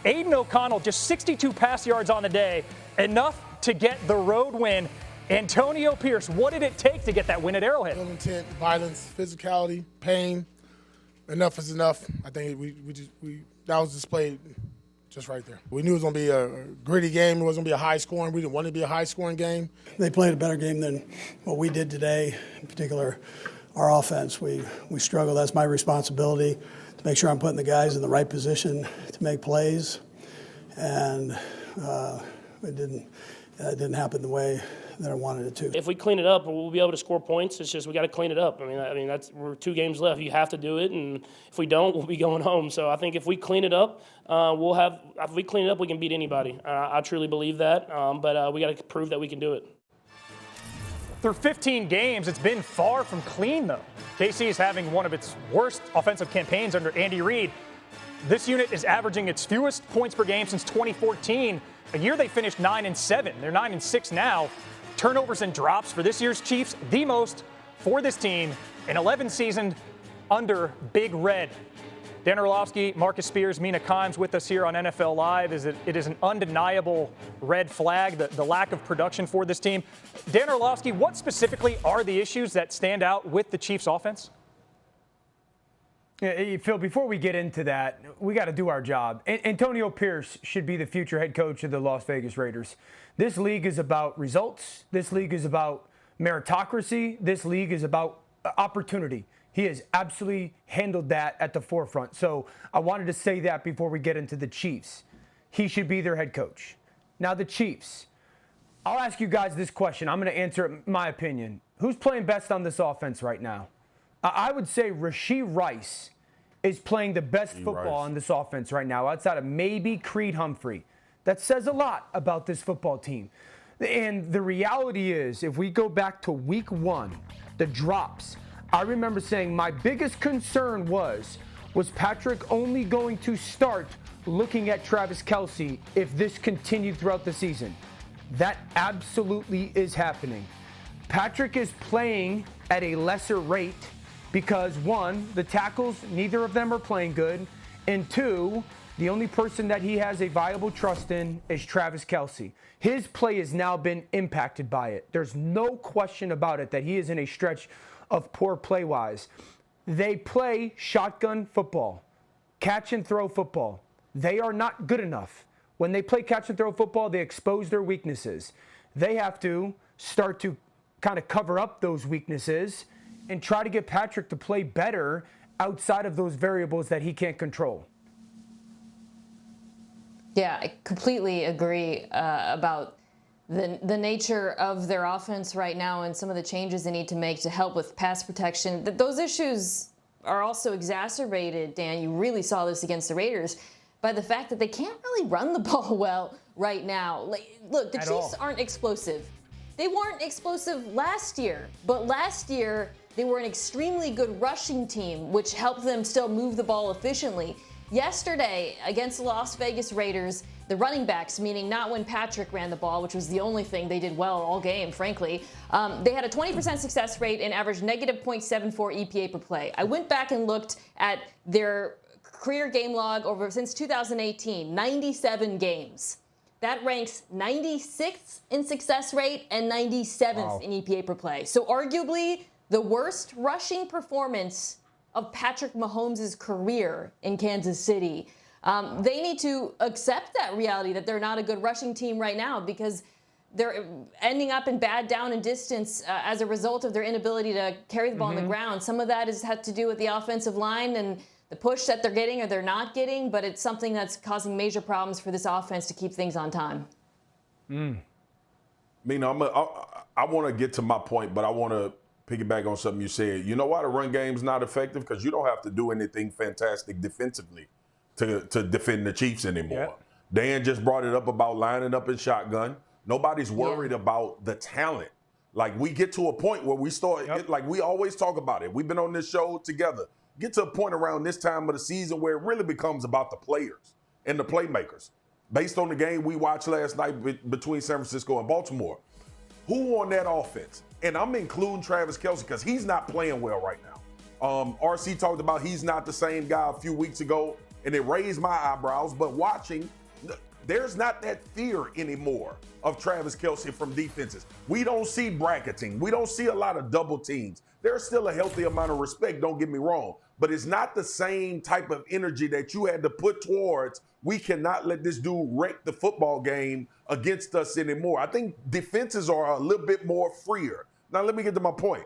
Aiden O'Connell, just 62 pass yards on the day, enough to get the road win. Antonio Pierce, what did it take to get that win at Arrowhead? Ill intent, violence, physicality, pain. Enough is enough. I think that was displayed just right there. We knew it was going to be a gritty game. It wasn't going to be a high scoring. We didn't want it to be a high scoring game. They played a better game than what we did today. In particular, our offense. We struggled. That's my responsibility to make sure I'm putting the guys in the right position to make plays. And it didn't happen the way that I wanted it to. If we clean it up, we'll be able to score points. It's just we got to clean it up. I mean, we're 2 games left. You have to do it, and if we don't, we'll be going home. So I think if we clean it up, If we clean it up, we can beat anybody. I truly believe that. But we got to prove that we can do it. Through 15 games, it's been far from clean, though. KC is having one of its worst offensive campaigns under Andy Reid. This unit is averaging its fewest points per game since 2014. A year they finished 9-7. They're 9-6 now. Turnovers and drops for this year's Chiefs, the most for this team in 11 seasons under Big Red. Dan Orlovsky, Marcus Spears, Mina Kimes with us here on NFL Live. It is an undeniable red flag, the lack of production for this team. Dan Orlovsky, what specifically are the issues that stand out with the Chiefs offense? Yeah, Phil, before we get into that, we got to do our job. Antonio Pierce should be the future head coach of the Las Vegas Raiders. This league is about results. This league is about meritocracy. This league is about opportunity. He has absolutely handled that at the forefront. So I wanted to say that before we get into the Chiefs. He should be their head coach. Now the Chiefs. I'll ask you guys this question. I'm going to answer it my opinion. Who's playing best on this offense right now? I would say Rashee Rice is playing the best football on this offense right now, outside of maybe Creed Humphrey. That says a lot about this football team. And the reality is, if we go back to week 1, the drops, I remember saying my biggest concern was Patrick only going to start looking at Travis Kelce if this continued throughout the season? That absolutely is happening. Patrick is playing at a lesser rate because, 1, the tackles, neither of them are playing good, and 2, the only person that he has a viable trust in is Travis Kelce. His play has now been impacted by it. There's no question about it that he is in a stretch of poor play-wise. They play shotgun football, catch and throw football. They are not good enough. When they play catch and throw football, they expose their weaknesses. They have to start to kind of cover up those weaknesses and try to get Patrick to play better outside of those variables that he can't control. Yeah, I completely agree about the nature of their offense right now and some of the changes they need to make to help with pass protection. Those issues are also exacerbated, Dan, you really saw this against the Raiders, by the fact that they can't really run the ball well right now. Look, the Chiefs aren't explosive. They weren't explosive last year, but last year they were an extremely good rushing team, which helped them still move the ball efficiently. Yesterday, against the Las Vegas Raiders, the running backs, meaning not when Patrick ran the ball, which was the only thing they did well all game, frankly, they had a 20% success rate and averaged negative 0.74 EPA per play. I went back and looked at their career game log since 2018, 97 games. That ranks 96th in success rate and 97th in EPA per play. So arguably the worst rushing performance of Patrick Mahomes' career in Kansas City. They need to accept that reality that they're not a good rushing team right now because they're ending up in bad down and distance as a result of their inability to carry the ball on the ground. Some of that has had to do with the offensive line and the push that they're getting or they're not getting, but it's something that's causing major problems for this offense to keep things on time. Mina, I want to get to my point, but I want to piggyback on something you said. You know why the run game's not effective? Because you don't have to do anything fantastic defensively to defend the Chiefs anymore. Yeah. Dan just brought it up about lining up in shotgun. Nobody's worried about the talent. Like, we get to a point where we start, like we always talk about it. We've been on this show together. Get to a point around this time of the season where it really becomes about the players and the playmakers. Based on the game we watched last night between San Francisco and Baltimore, who on that offense? And I'm including Travis Kelce because he's not playing well right now. RC talked about he's not the same guy a few weeks ago. and it raised my eyebrows. But watching, there's not that fear anymore of Travis Kelce from defenses. We don't see bracketing. We don't see a lot of double teams. There's still a healthy amount of respect, don't get me wrong, but it's not the same type of energy that you had to put towards, we cannot let this dude wreck the football game against us anymore. I think defenses are a little bit more freer. Now, let me get to my point.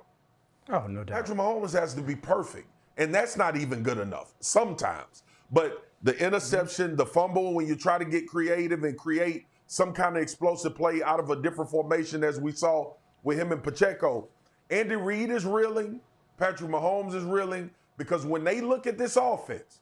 Oh, no doubt. Patrick Mahomes has to be perfect, and that's not even good enough sometimes. But the interception, the fumble, when you try to get creative and create some kind of explosive play out of a different formation, as we saw with him and Pacheco, Andy Reid is reeling, Patrick Mahomes is reeling, because when they look at this offense,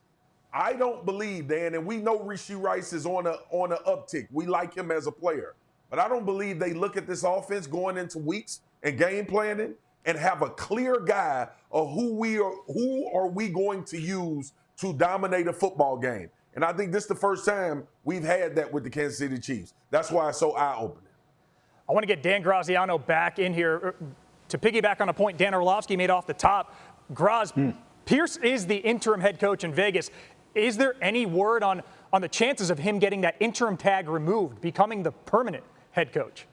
I don't believe, Dan, and we know Rashee Rice is on a uptick. We like him as a player. But I don't believe they look at this offense going into weeks and game planning and have a clear guy of who are we going to use to dominate a football game. And I think this is the first time we've had that with the Kansas City Chiefs. That's why it's so eye-opening. I want to get Dan Graziano back in here to piggyback on a point Dan Orlovsky made off the top. Graz, Pierce is the interim head coach in Vegas. Is there any word on the chances of him getting that interim tag removed, becoming the permanent head coach?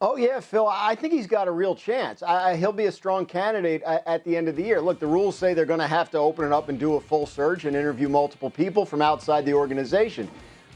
Oh, yeah, Phil, I think he's got a real chance. He'll be a strong candidate at the end of the year. Look, the rules say they're going to have to open it up and do a full search and interview multiple people from outside the organization.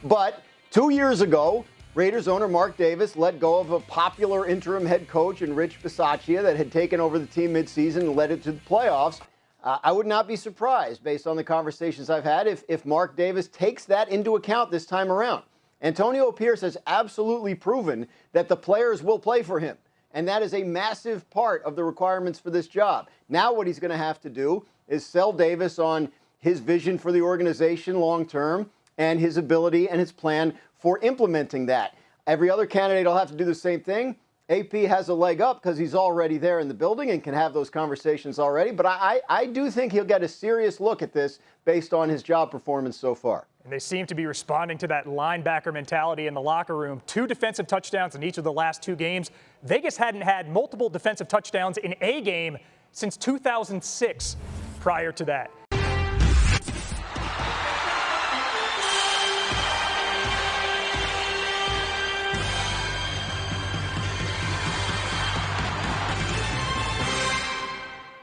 But 2 years ago, Raiders owner Mark Davis let go of a popular interim head coach in Rich Bisaccia that had taken over the team midseason and led it to the playoffs. I would not be surprised, based on the conversations I've had, if Mark Davis takes that into account this time around. Antonio Pierce has absolutely proven that the players will play for him, and that is a massive part of the requirements for this job. Now what he's going to have to do is sell Davis on his vision for the organization long term and his ability and his plan for implementing that. Every other candidate will have to do the same thing. AP has a leg up because he's already there in the building and can have those conversations already. But I do think he'll get a serious look at this based on his job performance so far. And they seem to be responding to that linebacker mentality in the locker room. 2 defensive touchdowns in each of the last 2 games. Vegas hadn't had multiple defensive touchdowns in a game since 2006 prior to that.